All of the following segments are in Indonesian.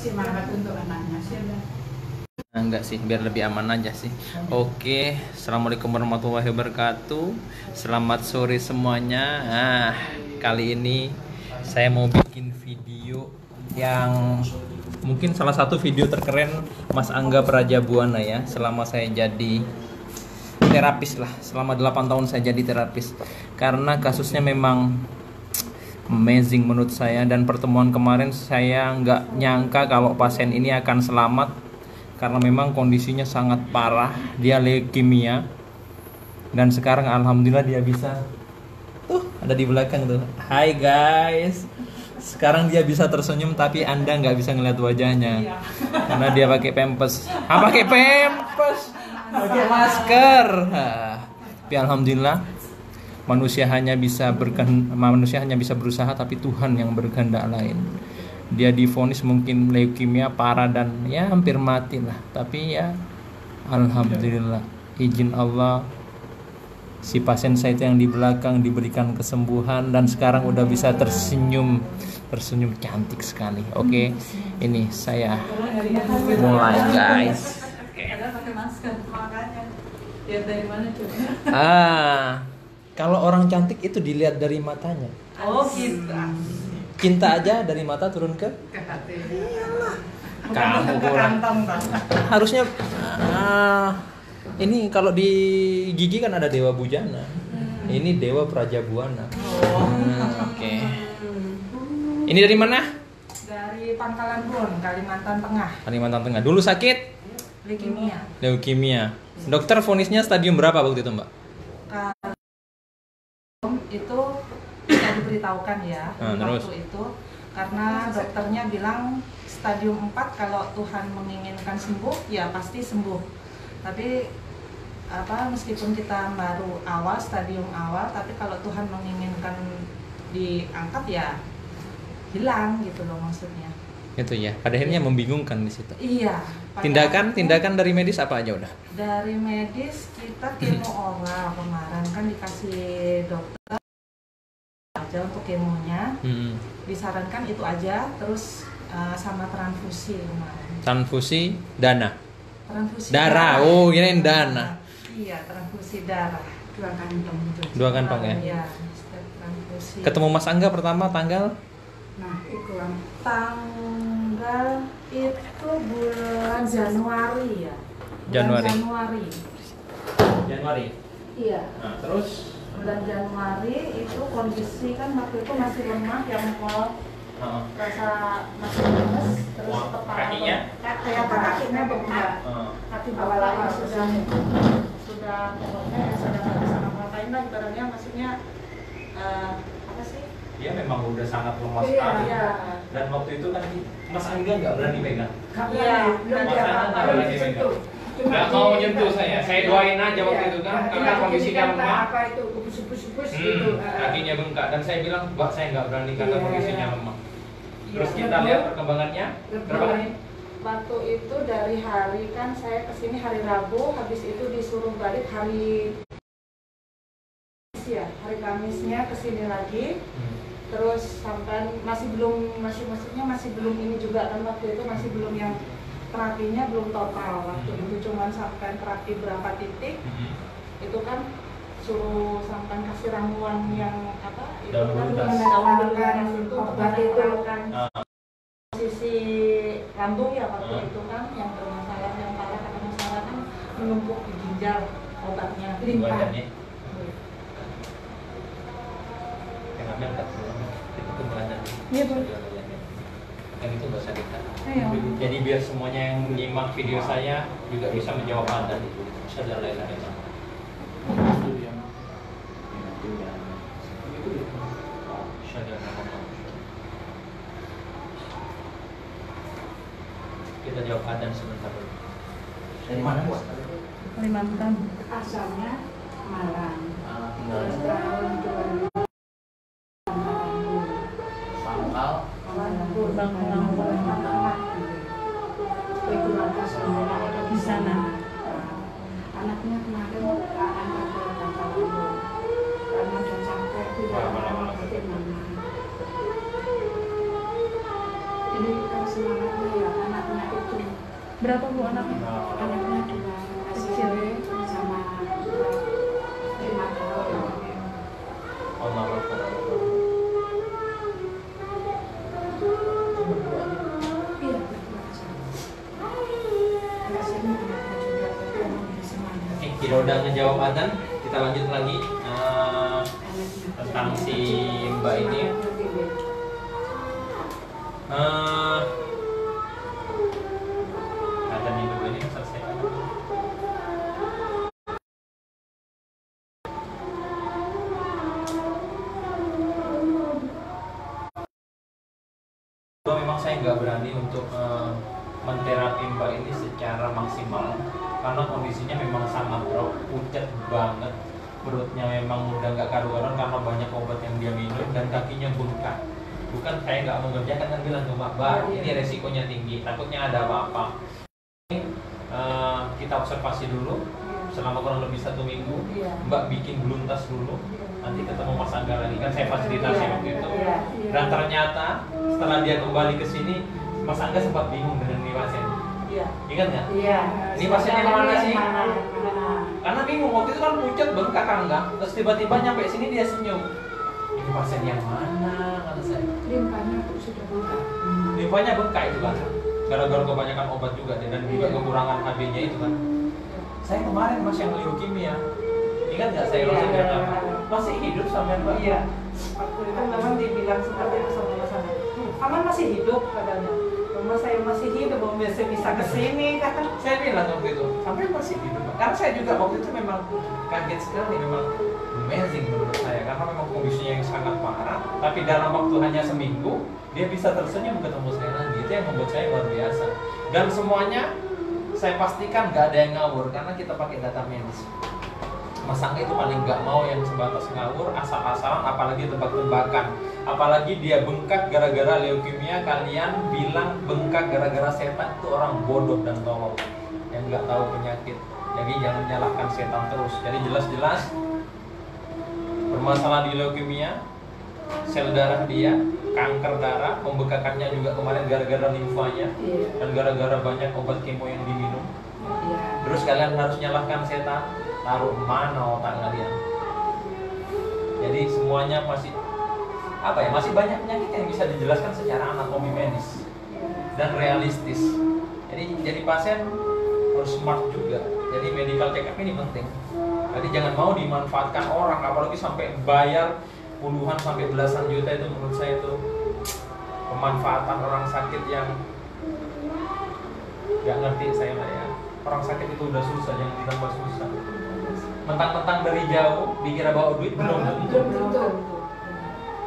semangat untuk anaknya sih. Enggak sih, biar lebih aman aja sih. Oke, assalamualaikum warahmatullahi wabarakatuh. Selamat sore semuanya. Kali ini saya mau bikin video yang mungkin salah satu video terkeren Mas Angga Prajabuana ya. Selama saya jadi terapis lah, selama 8 tahun saya jadi terapis. Karena kasusnya memang amazing menurut saya, dan pertemuan kemarin saya nggak nyangka kalau pasien ini akan selamat. Karena memang kondisinya sangat parah, dia leukemia, dan sekarang alhamdulillah dia bisa ada di belakang tuh. Hai guys, sekarang dia bisa tersenyum tapi Anda nggak bisa ngeliat wajahnya karena dia pakai pampers. Pakai pampers, pakai masker. Tapi alhamdulillah manusia hanya bisa berusaha, tapi Tuhan yang berkehendak lain. Dia divonis mungkin leukemia parah dan ya hampir mati lah, tapi ya alhamdulillah izin Allah si pasien saya itu yang di belakang diberikan kesembuhan dan sekarang udah bisa tersenyum cantik sekali. Oke, ini saya mulai guys. Pakai masker makanya. Lihat dari mana coba? Kalau orang cantik itu dilihat dari matanya. Oh gitu. Cinta aja dari mata turun ke hati. Kamu kurang. Harusnya ini kalau di gigi kan ada Dewa Bujana. Ini Dewa Prajabuana. Oke. Ini dari mana? Dari Pangkalan Bun, Kalimantan Tengah. Kalimantan Tengah. Dulu sakit leukemia. Dokter vonisnya stadium berapa waktu itu, Mbak? Itu tidak diberitahukan ya terus? Waktu itu karena dokternya bilang stadium 4, kalau Tuhan menginginkan sembuh ya pasti sembuh. Tapi meskipun kita baru stadium awal, tapi kalau Tuhan menginginkan diangkat ya hilang gitu loh maksudnya. Itu ya. Pada akhirnya membingungkan di situ. Iya. Tindakan dari medis apa aja udah? Dari medis kita kemo oral kemarin kan dikasih dokter aja untuk kemonya. Disarankan itu aja, terus sama transfusi kemarin. Transfusi dana. Transfusi darah. Oh, kirain dana. Iya, transfusi darah. 2 kantong. 2 kantong ya. Iya, transfusi. Ketemu Mas Angga pertama tanggal? Nah, itu tanggal itu bulan Januari ya. Januari. Iya. Nah, terus bulan Januari itu kondisi kan waktu itu masih lemah, yang mau rasa masih lemes, terus kepala kakinya kakinya bengkak. Kaki bawah sudah pokoknya ya sudah nggak bisa ngapa-ngapain lah ibaratnya, maksudnya apa sih? Dia memang udah sangat lemah sekali. Iya. Dan waktu itu kan Mas Angga nggak berani pegang. Iya, Mas Angga nggak berani pegang. Nggak mau nyentuh saya doain aja waktu itu kan, karena kondisinya lemah. Apa itu kubus-kubus gitu. Kakinya bengkak, dan saya bilang, Mbak saya nggak berani karena kondisinya lemah. Terus kita lihat perkembangannya. Berapa hari? Waktu itu dari hari kan saya kesini hari Rabu, habis itu disuruh balik hari Kamisnya kesini lagi. Terus sampai masih belum ini juga kan, waktu itu masih belum yang terapinya belum total. Waktu itu cuma sampai terapi berapa titik. Itu kan suruh sampai kasih ramuan yang itu daun beras itu obat itu kan posisi lambung ya waktu itu kan yang bermasalah, yang parah karena masalah kan menumpuk di ginjal obatnya limpah. Iya Bu. Kan itu nggak sakit kan? Jadi biar semuanya yang menyimak video saya juga bisa menjawab adzan itu. Kita jawab adzan sebentar dulu. Dari mana Bu? Kalimantan. Asalnya Malang. Terus tahun 2000 di sana. Anaknya kemarin anaknya karena udah sampai tidak ini kan semangatnya ya Berapa Bu anaknya? Anaknya dua kecil sama 5 tahun. Allah Akbar. Iya, berdua aja. Kasihan anaknya juga, tapi emang di semuanya. Oke, kita udah ngejawab adzan, kita lanjut lagi Anaknya tentang si Mbak ini. Adzan yang kedua ini selesaikan. Memang saya nggak berani untuk menterapi Mbak ini secara maksimal karena kondisinya memang sangat drop, pucat banget, perutnya memang udah nggak karu-karuan karena banyak obat yang dia minum dan kakinya bengkak. Bukan saya nggak mengerjakan, kan bilang ke Mbak, ini resikonya tinggi, takutnya ada apa-apa. Kita observasi dulu selama kurang lebih 1 minggu. Mbak bikin beluntas dulu, nanti ketemu Mas Angga lagi, kan saya fasilitasi waktu itu. Dan ternyata setelah dia kembali ke sini, Mas Angga sempat bingung dengan ini pasien. Iya. Ingat nggak? Iya. Ini pasiennya mana sih? Mana? Karena bingung, waktu itu kan pucat bengkak Angga, terus tiba-tiba nyampe sini dia senyum. Ini pasien yang mana? Kata saya. Limpahnya sudah bengkak. Limpahnya bengkak itu kan, gara-gara kebanyakan obat juga dan juga kekurangan HB-nya itu kan. Saya kemarin Mas yang leukemia, ingat nggak saya langsung bilang masih hidup sampai Mbak? Iya. Waktu itu memang dibilang seperti itu sama Mas Angga. Aman masih hidup katanya. Rumah saya masih hidup, belum bisa kesini kata. Saya bilang waktu itu, sampai masih hidup. Karena saya juga waktu itu memang kaget sekali, memang amazing menurut saya karena memang kondisinya yang sangat parah. Tapi dalam waktu hanya seminggu dia bisa tersenyum ketemu saya lagi. Itu yang membuat saya luar biasa. Dan semuanya saya pastikan nggak ada yang ngawur karena kita pakai data medis. Mas Angga itu paling nggak mau yang sebatas ngawur, asal-asalan, apalagi tebak-tebakan. Apalagi dia bengkak gara-gara leukemia, kalian bilang bengkak gara-gara setan, itu orang bodoh dan tolol yang nggak tahu penyakit. Jadi jangan nyalahkan setan terus. Jadi jelas-jelas bermasalah di leukemia, sel darah dia, kanker darah, pembekakannya juga kemarin gara-gara limfanya dan gara-gara banyak obat kemo yang diminum. Terus kalian harus nyalahkan setan, taruh mana otak kalian? Jadi semuanya masih masih banyak penyakit yang bisa dijelaskan secara anatomi medis dan realistis. Jadi pasien harus smart juga. Jadi medical check up ini penting. Jadi jangan mau dimanfaatkan orang, apalagi sampai bayar puluhan sampai belasan juta. Itu menurut saya itu pemanfaatan orang sakit yang nggak ngerti saya lah ya. Orang sakit itu udah susah, jangan ditambah susah. Mentang-mentang dari jauh dikira bawa duit, belum tentu.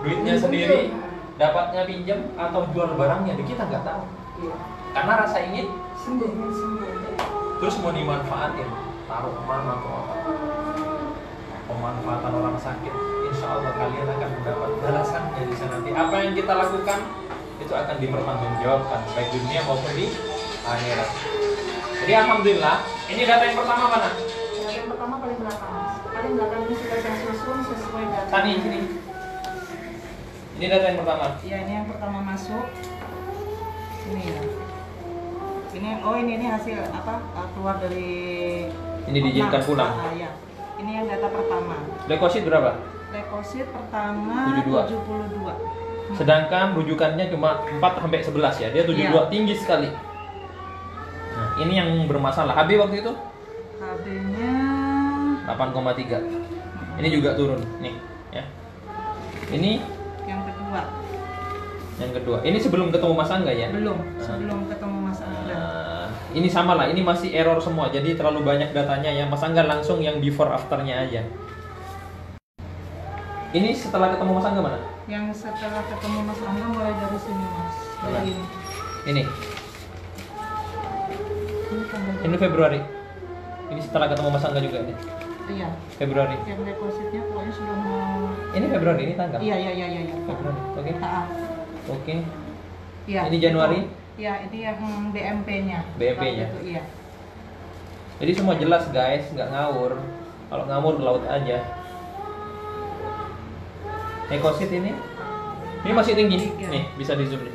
Duitnya sendiri, dapatnya pinjam atau jual barangnya, kita nggak tahu. Karena rasa ingin Sembuh. terus mau dimanfaatin, taruh mana tuh otak. Pemanfaatan orang sakit, insya Allah kalian akan mendapat balasannya di sana nanti. Apa yang kita lakukan itu akan dipertanggungjawabkan baik di dunia maupun di akhirat. Jadi alhamdulillah, ini data yang pertama mana? Yang pertama paling belakang. Paling belakang ini sudah saya susun sesuai data. Tani sini. Ini data yang pertama. Ya, ini yang pertama masuk. Ini ya. Ini hasil keluar dari. Ini diizinkan pulang. Ya. Ini yang data pertama. Leukosit berapa? Leukosit pertama 72. Sedangkan rujukannya cuma 4 sampai 11 ya. Dia 72 tinggi sekali. Nah, ini yang bermasalah. HB waktu itu? HB-nya 8,3. Ini juga turun nih, ya. Ini yang kedua. Ini sebelum ketemu Mas Angga ya? Belum, sebelum ketemu Mas Angga. Ini sama lah, ini masih error semua. Jadi terlalu banyak datanya ya. Mas Angga langsung yang before afternya aja. Ini setelah ketemu Mas Angga mana? Yang setelah ketemu Mas Angga mulai dari sini Mas. Dari ini. Ini. Ini Februari. Ini setelah ketemu Mas Angga juga ini. Iya. Februari. Yang depositnya pokoknya sudah mau. Ini Februari, ini tanggal. Iya. Februari. Oke. Oke. Iya. Ini Januari. Iya, ini yang BMP-nya. BMP-nya. Iya. Jadi semua jelas guys, nggak ngawur. Kalau ngawur ke laut aja. Leukosit ini masih tinggi. Nih, bisa di zoom nih.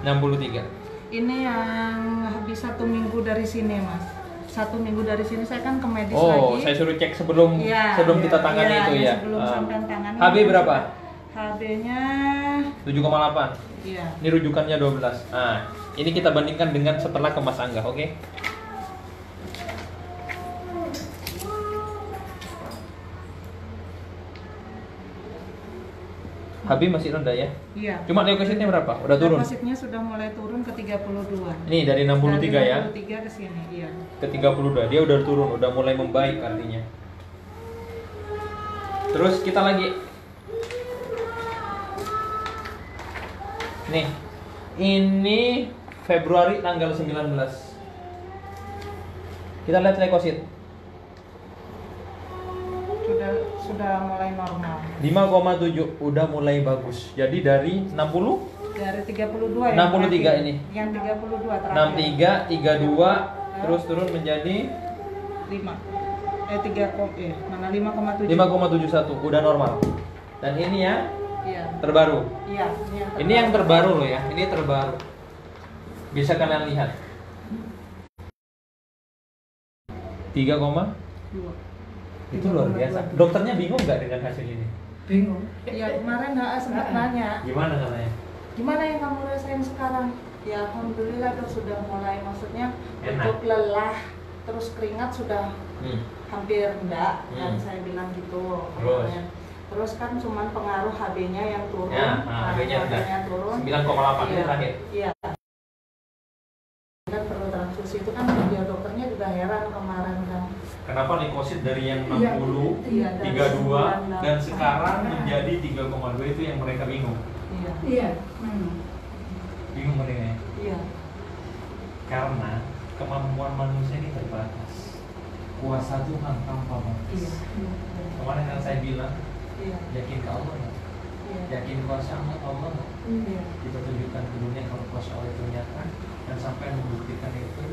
63. Ini yang habis 1 minggu dari sini, Mas. 1 minggu dari sini saya kan ke medis Oh, lagi. saya suruh cek sebelum Iya, kita tangani iya, itu iya, ya. sebelum sampai tangani. HB berapa? HB-nya 7,8. iya. Ini rujukannya 12. Nah, ini kita bandingkan dengan setelah ke Mas Angga, oke? HB masih rendah ya? Iya. Cuma leukositnya berapa? Udah turun? Leukositnya sudah mulai turun ke 32. Ini dari 63 ya? Dari 63 ke sini, iya. Ke 32, dia udah turun, udah mulai membaik artinya. Terus kita lagi. Nih, ini Februari tanggal 19. Kita lihat leukosit. Sudah mulai normal. 5,7 udah mulai bagus. Jadi dari 60 Dari 32 63 yang terakhir. ini. Yang 32 terakhir. 63, 32 terus turun menjadi 5. 5,7. 5,71 udah normal. Dan ini ya Iya. terbaru. Iya, Ini yang terbaru loh ya. Ini terbaru. Bisa kalian lihat. 3, itu luar biasa. Dokternya bingung nggak dengan hasil ini? Bingung. Ya kemarin sempat nanya, Gimana katanya? gimana yang kamu rasain sekarang? Ya alhamdulillah dok sudah mulai, maksudnya Enak. untuk lelah terus keringat sudah Hmm. hampir enggak kan Hmm. saya bilang gitu. Terus? Makanya. Terus kan cuman pengaruh HB-nya yang turun. Ya, Nah, HB-nya rendah. turun. 9,8 ini terakhir. Iya. Dan perlu transfusi itu kan ya dokternya juga heran kemarin kan. Kenapa leukosit dari yang Iya. 60, Iya, dari 32 dan 98. sekarang menjadi 3,2 itu yang mereka bingung. Iya. Iya. Bingung mereka ya. Iya. Karena kemampuan manusia ini terbatas. Kuasa Tuhan tanpa batas. Iya. Kemarin yang saya bilang, Iya. yakin ke Allah nggak? Iya. Yakin kuasa Allah nggak? Iya. Kita tunjukkan ke dunia kalau kuasa Allah itu nyata dan sampai membuktikan itu.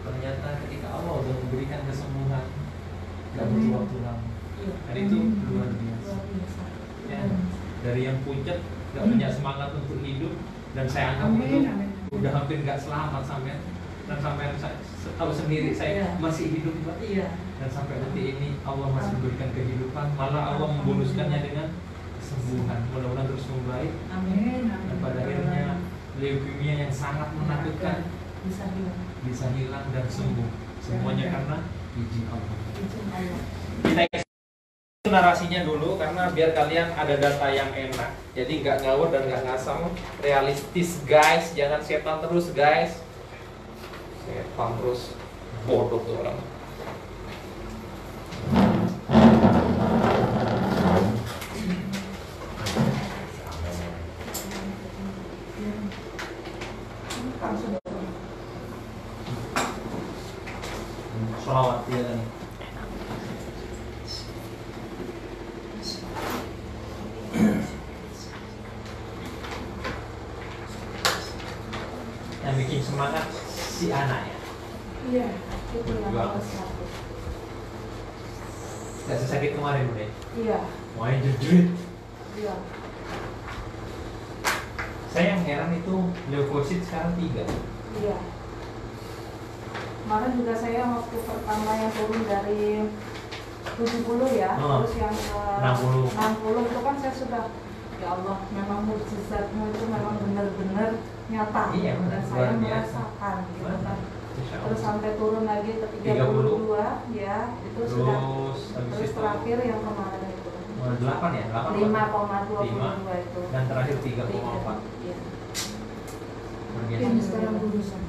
Ternyata ketika Allah sudah memberikan kesembuhan, nggak butuh waktu lama. Iya. Dan itu luar biasa. Luar biasa. Ya, dari yang pucat nggak punya semangat untuk hidup dan saya anggap itu udah hampir nggak selamat sampai dan sampai saya tahu sendiri saya Iya. masih hidup Pak. Iya. Dan sampai detik ini Allah masih memberikan kehidupan, malah Allah membonuskannya dengan kesembuhan. Mudah-mudahan terus membaik Amin. dan pada akhirnya leukemia yang sangat menakutkan Bisa hilang. bisa hilang dan sembuh. Semuanya karena izin Allah. Izin Allah. Kita itu narasinya dulu karena biar kalian ada data yang enak. Jadi nggak ngawur dan nggak ngasal, realistis guys, jangan setan terus guys. Setan terus, bodoh tuh orang. Sholawat dia kan. Yang bikin semangat si anak ya. Iya. Itu yang Juga. nomor 1. Gak sesakit kemarin udah. Iya. Main jerit. Iya. Saya yang heran itu leukosit sekarang 3. Iya. Kemarin juga saya waktu pertama yang turun dari 70 ya, Oh. terus yang ke 60. 60 itu kan saya sudah, ya Allah, memang mukjizatmu itu memang benar-benar nyata. Iya, dan luar saya biasa. merasakan gitu kan. Insya Terus Allah. sampai turun lagi ke 32 ya, itu sudah. Terus habis Terus itu terakhir yang kemarin itu 8 ya? 8 5,22 itu. dan terakhir 3,4. Iya. Luar biasa. Ini sekarang kurusan.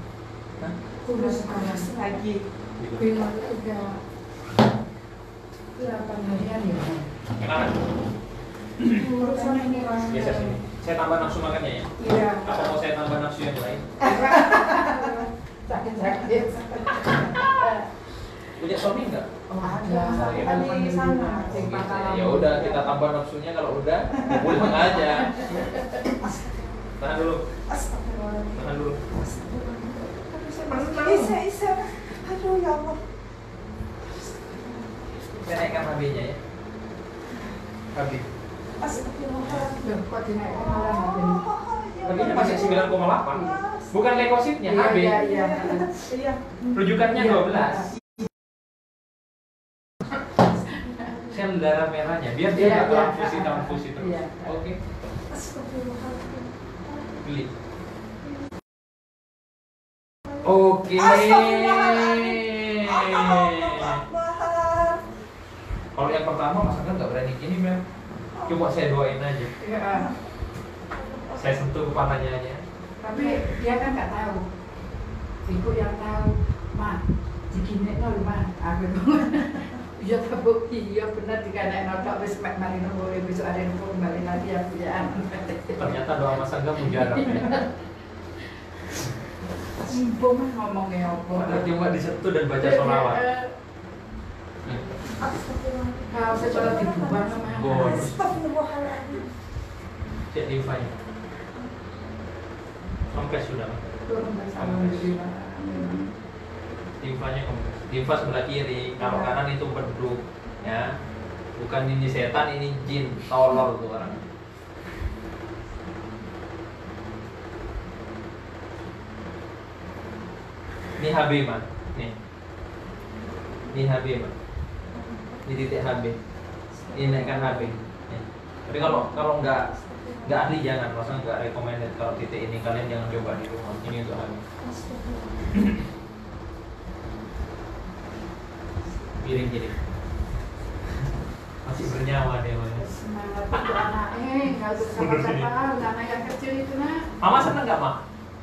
Hah? Kurus Terus lagi. Gitu. Bilang udah 8 harian ya. Kenapa? Urusan ini Mas. Geser sini. Saya tambah nafsu makannya ya. Iya. Apa mau saya tambah nafsu yang lain? Sakit-sakit. Punya suami enggak? Oh, ada. Tadi sana. Oh, gitu. Ya udah kita tambah nafsunya kalau udah pulang aja. Tahan dulu. Tahan dulu. Isa. Aduh ya Allah. Saya naikkan HB-nya ya. HB. Astagfirullah. Kok dinaikkan malah habis. HB-nya masih 9,8. Bukan leukositnya, Iya, HB. iya, iya. Iya. Rujukannya Iya. 12. Sel darah merahnya biar dia Iya, nggak iya. transfusi terus. Iya. Oke. Astagfirullahaladzim. Beli. Oke. Astagfirullahaladzim. Allahu Akbar. Kalau yang pertama Mas Angga nggak berani gini, Mel. Coba saya doain aja. Iya. Saya sentuh kepalanya aja. Tapi dia kan nggak tahu. Ibu yang tahu, mah, digini nol mah, aku iya tahu, iya benar dikarenain otak wis mek mari nunggu besok ada yang kembali lagi ya punya Ternyata doa Mas Angga mujarab ya. Ibu mah ngomongnya apa? Padahal cuma disentuh dan baca sholawat. Astagfirullahaladzim. Kalau saya coba dibuang sama Bon. Astagfirullahaladzim. Cek limfanya. Kempes sudah. turun alhamdulillah. Limfanya kempes. Limfa sebelah kiri, kalau kanan itu beduk, ya. Bukan ini setan, ini jin, tolol tuh orang. Ini HB mah, nih. Ini HB mah. Ini titik HB. Ini naikkan HB. Ya. Tapi kalau nggak ahli jangan, maksudnya nggak recommended kalau titik ini kalian jangan coba di rumah. Ini untuk HB. Piring gini. Masih bernyawa dia mana. Semangat untuk anaknya, nggak usah sama-sama, anak yang kecil itu nak. Mama seneng nggak mak?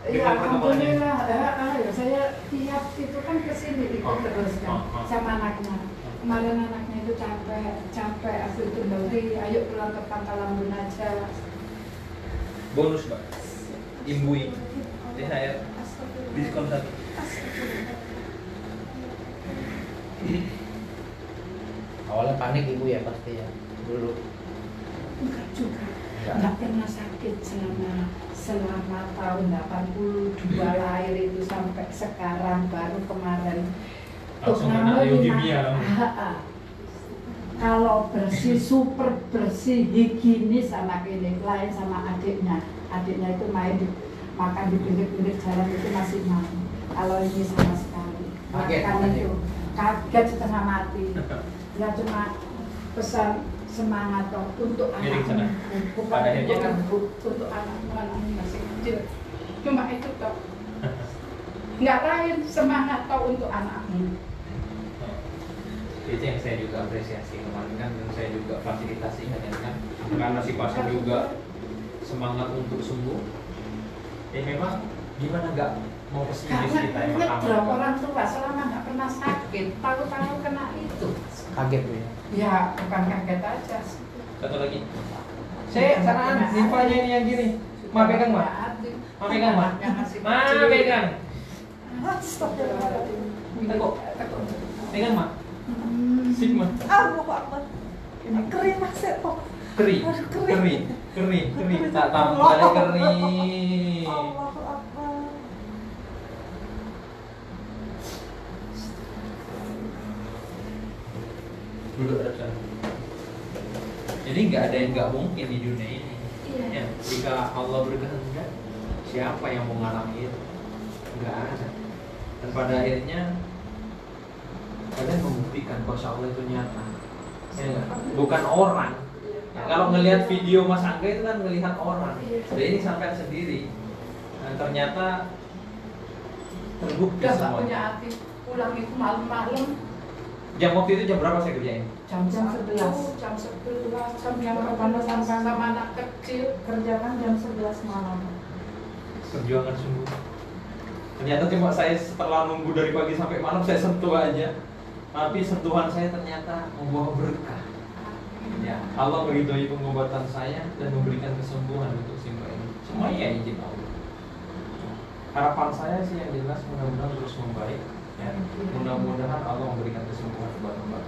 Ya alhamdulillah, ya saya tiap itu kan kesini ikut Oh. terus kan Oh. sama anaknya. Kemarin anaknya itu capek, aku itu nanti ayo pulang ke Pangkalan Bun aja. Bonus mbak. Imbui. THR. Diskon 1. Awalnya panik ibu ya pasti ya dulu. Enggak juga, enggak pernah sakit selama tahun 82 lahir itu sampai sekarang baru kemarin. Langsung Tuh, kena namun leukemia lima- langsung. Ha-ha. Kalau bersih, super bersih, higienis anak ini, lain sama adiknya. Adiknya itu makan di pinggir-pinggir jalan itu masih mau. Kalau ini sama sekali. Kaget, Makan kaget. itu kaget setengah mati. Ya cuma pesan semangat toh untuk Miring sana. anakmu, bukan Pada akhirnya kan- untuk anakmu masih kecil. Cuma itu toh. Nggak lain semangat toh untuk anakmu. Itu yang saya juga apresiasi kemarin kan, dan saya juga fasilitasi kan, karena si pasien juga semangat untuk sembuh. Ya memang gimana nggak mau pesimis Karena kita yang ngedrop pertama. orang tua selama nggak pernah sakit, tahu-tahu kena itu. Kaget bu ya. Ya bukan kaget aja. Satu lagi. Saya sanaan limfanya ini yang gini. Ma pegang ma. Ma pegang ma. Ma pegang. Astagfirullahaladzim. Teguk. Pegang ma. Sip ma. Allahu Akbar. Ini kering masih kok. Kering. Aduh, Kering. Kering. Tak tambah kering. Allahu Akbar. Duduk ada sana. Jadi nggak ada yang nggak mungkin di dunia ini. Iya. Ya, jika Allah berkehendak, siapa yang mau ngalangi itu? Nggak ada. Dan pada akhirnya kalian membuktikan bahwa Allah itu nyata. Ya, nggak? Bukan orang. Ya, kalau ngelihat video Mas Angga itu kan melihat orang. Dan ini sampai sendiri. Dan ternyata terbukti Udah nggak semua. punya hati, pulang itu malam-malam. Jam waktu itu jam berapa saya kerjain? Jam Jam 11, 11. jam 11, jam Yang yang pertama sama anak kecil. Kerjakan jam 11 malam. Perjuangan sungguh. Ternyata cuma saya setelah nunggu dari pagi sampai malam saya sentuh aja. Tapi sentuhan saya ternyata membawa berkah. Ya, Allah meridhoi pengobatan saya dan memberikan kesembuhan untuk si mbak ini. Semuanya ya izin Allah. Harapan saya sih yang jelas mudah-mudahan terus membaik. Ya, mudah-mudahan Allah memberikan kesembuhan buat mbak.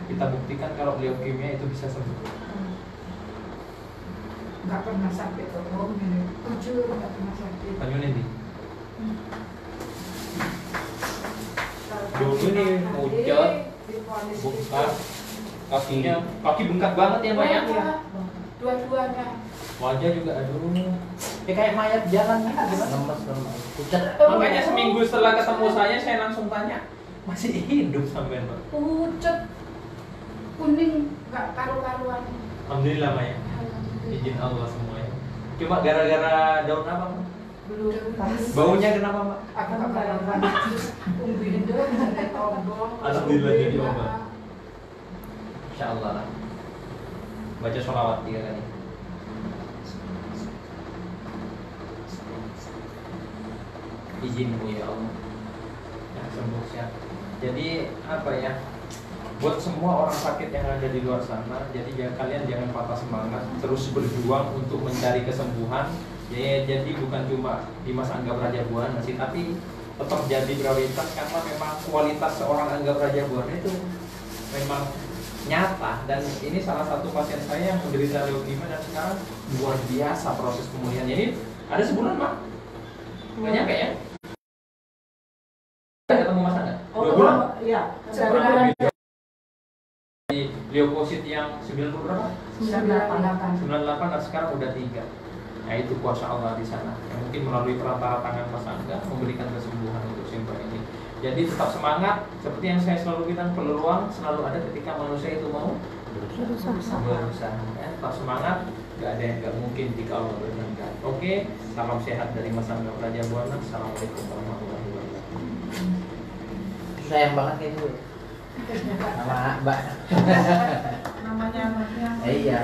Kita buktikan kalau leukemia itu bisa sembuh. Nggak pernah sakit kok, ini jujur nggak pernah sakit. Tanyo nih. Dulu nih pucat, bengkak, kakinya, kaki bengkak banget ya mbak ya. Dua-duanya. Wajah juga aduh. Ya kayak mayat jalan gitu gimana? Lemes, pucat. Makanya seminggu setelah ketemu saya langsung tanya, masih hidup sampean Pak? Pucet, kuning, nggak karu-karuan. Alhamdulillah Pak ya. Izin Allah semuanya. Cuma gara-gara daun apa Pak? Belum. Baunya kenapa Pak? Aku nggak karuan. Terus umbihin doang, jadi tombol. Alhamdulillah jadi obat. Ya. Insya Allah lah. Baca sholawat 3 kali. Izinku ya Allah. Ya sembuh sehat. Jadi apa ya? Buat semua orang sakit yang ada di luar sana, jadi kalian jangan patah semangat, terus berjuang untuk mencari kesembuhan. Ya, jadi bukan cuma Dimas Anggap Raja Buana sih, tapi tetap jadi prioritas karena memang kualitas seorang Anggap Raja Buana itu memang nyata, dan ini salah satu pasien saya yang menderita leukemia dan sekarang luar biasa proses pemulihannya. Ini ada sebulan Pak? Nggak nyampe ya? Ketemu Mas Anda? 2 bulan? Iya. Sebulan. Di leukosit yang 90 berapa? 98. 98 dan sekarang udah 3. Nah itu kuasa Allah di sana. Yang mungkin melalui perantara tangan Mas Angga memberikan kesembuhan untuk simpel ini. Jadi tetap semangat. Seperti yang saya selalu bilang, peluang selalu ada ketika manusia itu mau berusaha. Ya, tetap semangat. Gak ada yang gak mungkin jika Allah berkehendak. Oke, salam sehat dari Mas Angga Raja Buana. Assalamualaikum warahmatullahi wabarakatuh. Sayang banget kayak gitu. Nama Mbak. Namanya anaknya. Iya.